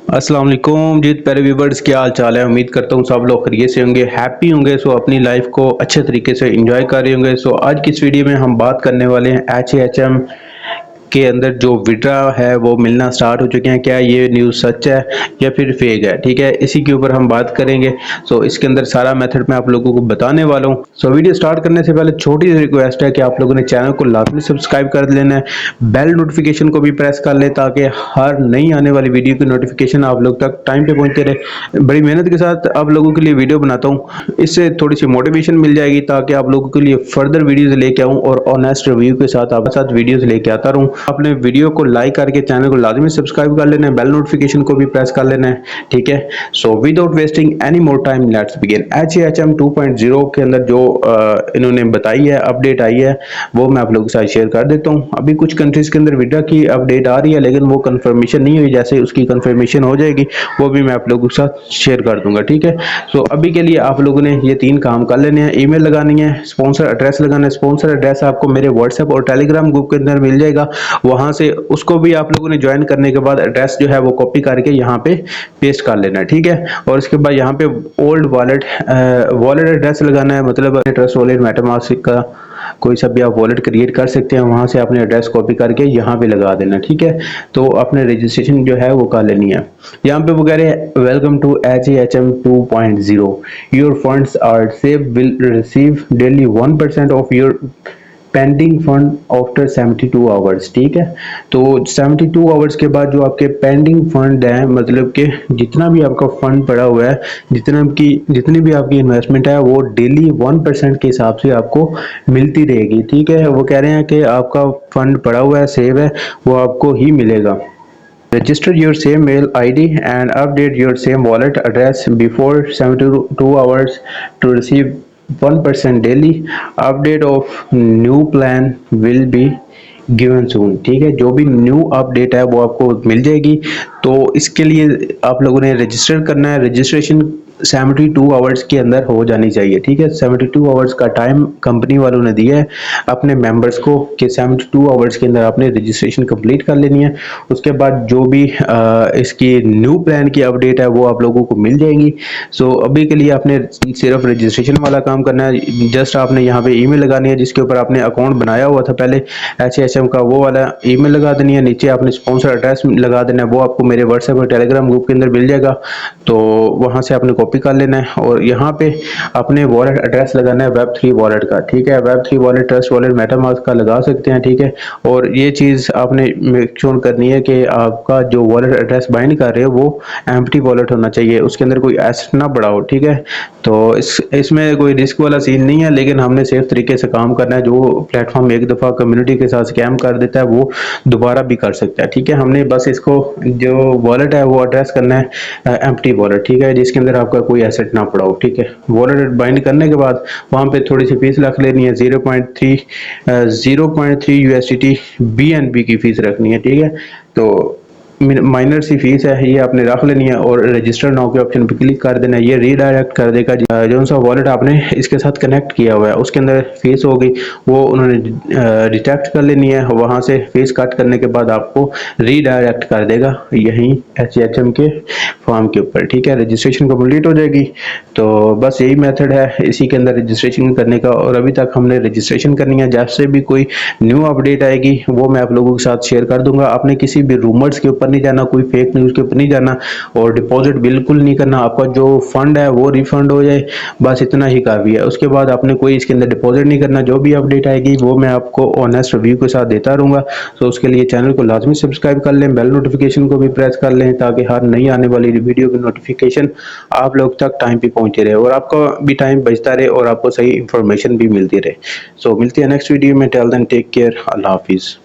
अस्सलाम वालेकुम जी प्यारे व्यूवर्स, क्या हाल चाल है। उम्मीद करता हूँ सब लोग खैरियत से होंगे, हैप्पी होंगे। अपनी लाइफ को अच्छे तरीके से एंजॉय कर रहे होंगे। आज की इस वीडियो में हम बात करने वाले हैं HAHM के अंदर जो विड्रा है वो मिलना स्टार्ट हो चुके हैं। क्या ये न्यूज़ सच है या फिर फेक है, ठीक है, इसी के ऊपर हम बात करेंगे। इसके अंदर सारा मेथड मैं आप लोगों को बताने वाला हूँ। वीडियो स्टार्ट करने से पहले छोटी सी रिक्वेस्ट है कि आप लोगों ने चैनल को लाजमी सब्सक्राइब कर लेना है, बेल नोटिफिकेशन को भी प्रेस कर ले ताकि हर नई आने वाली वीडियो की नोटिफिकेशन आप लोग तक टाइम पे पहुंचते रहे। बड़ी मेहनत के साथ आप लोगों के लिए वीडियो बनाता हूँ, इससे थोड़ी सी मोटिवेशन मिल जाएगी ताकि आप लोगों के लिए फर्दर वीडियोस लेके आऊँ और ऑनेस्ट रिव्यू के साथ आपके साथ वीडियोस लेके आता रहूँ। आपने वीडियो को लाइक करके चैनल को लाजमी सब्सक्राइब कर लेना है, बेल नोटिफिकेशन को भी प्रेस कर लेना है, ठीक है। Without wasting any more time let's begin. HAHM 2.0 के अंदर जो इन्होंने बताई है, अपडेट आई है, वो मैं आप लोगों के साथ शेयर कर देता हूँ। अभी कुछ कंट्रीज के अंदर विड्रा की अपडेट आ रही है लेकिन वो कंफर्मेशन नहीं हुई, जैसे उसकी कंफर्मेशन हो जाएगी वो भी मैं आप लोगों के साथ शेयर कर दूंगा, ठीक है। अभी के लिए आप लोगों ने ये 3 काम कर लेने हैं। ईमेल लगानी है, स्पॉन्सर एड्रेस लगाना है। स्पॉन्सर एड्रेस आपको मेरे व्हाट्सएप और टेलीग्राम ग्रुप के अंदर मिल जाएगा, वहां से उसको भी आप लोगों ने ज्वाइन करने के बाद एड्रेस जो है वो कॉपी करके यहाँ पे पेस्ट कर लेना है, ठीक है। और इसके बाद यहाँ पे ओल्ड वॉलेट एड्रेस लगाना है, मतलब ट्रस्ट वॉलेट, मेटामास्क का कोई सा भी आप वॉलेट क्रिएट कर सकते हैं, वहां से अपने एड्रेस कॉपी करके यहाँ पे लगा देना, ठीक है। अपने रजिस्ट्रेशन जो है वो कर लेनी है। यहाँ पे वो कह रहे हैं welcome to HAHM 2.0, your funds are safe, will receive daily 1% of your pending fund after 72 hours, ठीक है। 72 आवर्स के बाद जो आपके पेंडिंग फंड है, मतलब कि जितना भी आपका फंड पड़ा हुआ है, जितनी भी आपकी इन्वेस्टमेंट है, वो डेली 1% के हिसाब से आपको मिलती रहेगी, ठीक है। वो कह रहे हैं कि आपका फंड पड़ा हुआ है, सेव है, वो आपको ही मिलेगा। Register your same mail ID and update your same wallet address before 72 hours to receive 1% daily. Update of new plan will be given soon, ठीक है। जो भी न्यू अपडेट है वो आपको मिल जाएगी। इसके लिए आप लोगों ने रजिस्टर करना है। रजिस्ट्रेशन 72 आवर्स के अंदर हो जानी चाहिए, ठीक है। 72 आवर्स का टाइम कंपनी वालों ने दिया है अपने मेंबर्स को कि 72 आवर्स के अंदर आपने रजिस्ट्रेशन कंप्लीट कर लेनी है। उसके बाद जो भी इसकी न्यू प्लान की अपडेट है वो आप लोगों को मिल जाएगी। अभी के लिए आपने सिर्फ रजिस्ट्रेशन वाला काम करना है। जस्ट आपने यहाँ पे ईमेल लगानी है, जिसके ऊपर आपने अकाउंट बनाया हुआ था पहले HAHM का, वो वाला ईमेल लगा देनी है। नीचे आपने स्पॉन्सर एड्रेस लगा देना है, वो आपको मेरे व्हाट्सएप और टेलीग्राम ग्रुप के अंदर मिल जाएगा। वहां से आपने कॉपी कर लेना है और यहाँ पे अपने वॉलेट एड्रेस लगाना है Web3 वॉलेट का, ठीक है। Web3 wallet, trust wallet, MetaMask का लगा सकते हैं, ठीक है। और ये चीज आपने मेक श्योर करनी है कि आपका जो वॉलेट एड्रेस बाइंड कर रहे हो वो एम्प्टी वॉलेट होना चाहिए, उसके अंदर कोई एसेट ना पड़ा हो, ठीक है। इसमें कोई रिस्क वाला सीन नहीं है, लेकिन हमने सेफ तरीके से काम करना है। जो प्लेटफॉर्म एक दफा कम्युनिटी के साथ स्कैम कर देता है वो दोबारा भी कर सकता है, ठीक है। हमने बस इसको जो वॉलेट है वो एड्रेस करना है एम्प्टी वॉलेट, ठीक है, जिसके अंदर आपका कोई एसेट ना पड़ा हो, ठीक है। वॉलेट बाइंड करने के बाद वहां पे थोड़ी सी फीस रख लेनी है, 0.3 USDT BNB की फीस रखनी है, ठीक है। माइनर सी फीस है, ये आपने रख लेनी है और रजिस्टर नाउ के ऑप्शन पे क्लिक कर देना है। ये रीडायरेक्ट कर देगा जो सा वॉलेट आपने इसके साथ कनेक्ट किया हुआ है, उसके अंदर फीस होगी वो उन्होंने डिटेक्ट कर लेनी है। वहां से फीस कट करने के बाद आपको रीडायरेक्ट कर देगा यहीं HAHM के फॉर्म के ऊपर, ठीक है। रजिस्ट्रेशन कंप्लीट हो जाएगी। बस यही मेथड है इसी के अंदर रजिस्ट्रेशन करने का। और अभी तक हमने रजिस्ट्रेशन करनी है, जैसे भी कोई न्यू अपडेट आएगी वो मैं आप लोगों के साथ शेयर कर दूंगा। आपने किसी भी रूमर्स के ऊपर नहीं जाना, कोई फेक न्यूज के ऊपर नहीं जाना और डिपॉजिट बिल्कुल नहीं करना। आपका जो फंड है वो रिफंड हो जाए, बस इतना ही काफी है। उसके बाद आपने कोई इसके अंदर डिपॉजिट नहीं करना। जो भी अपडेट आएगी वो मैं आपको ऑनेस्ट रिव्यू के साथ देता रहूंगा। उसके लिए चैनल को लाजमी सब्सक्राइब कर लें, बेल नोटिफिकेशन को भी प्रेस कर लें ताकि हर नई आने वाली वीडियो की नोटिफिकेशन आप लोग तक टाइम पे पहुंचे रहे और आपका भी टाइम बचता रहे और आपको सही इंफॉर्मेशन भी मिलती रहे। मिलती है नेक्स्ट वीडियो में। टिल देन टेक केयर, अल्लाह हाफिज।